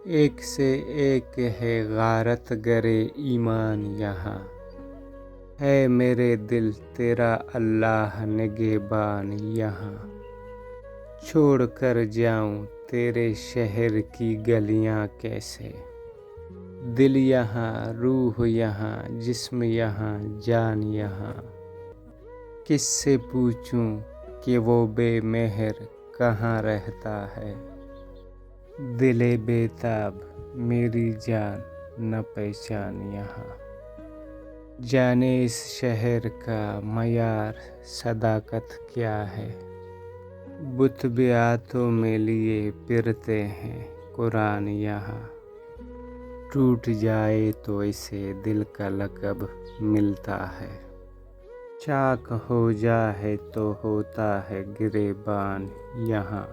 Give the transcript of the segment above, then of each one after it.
ایک سے ایک ہے غارت گرے ایمان یہاں، ہے میرے دل تیرا اللہ نگہبان یہاں۔ چھوڑ کر جاؤں تیرے شہر کی گلیاں کیسے، دل یہاں روح یہاں جسم یہاں جان یہاں۔ کس سے پوچھوں کہ وہ بے مہر کہاں رہتا ہے، دل بے تاب میری جان نہ پہچان یہاں۔ جانے اس شہر کا معیار صداقت کیا ہے، بت بھی ہاتھوں میں لیے پھرتے ہیں قرآن یہاں۔ ٹوٹ جائے تو اسے دل کا لقب ملتا ہے، چاک ہو جائے تو ہوتا ہے گریبان یہاں۔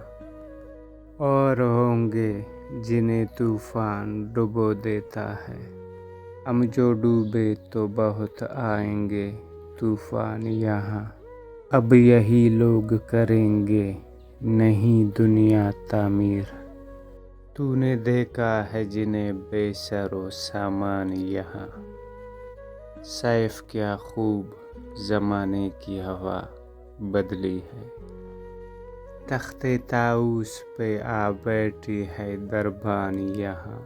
اور ہوں گے جنہیں طوفان ڈبو دیتا ہے، ہم جو ڈوبے تو بہت آئیں گے طوفان یہاں۔ اب یہی لوگ کریں گے نہیں دنیا تعمیر، تو نے دیکھا ہے جنہیں بے سر و سامان یہاں۔ سیف کیا خوب زمانے کی ہوا بدلی ہے، تخت طاؤس پہ آ بیٹھی ہے دربان یہاں۔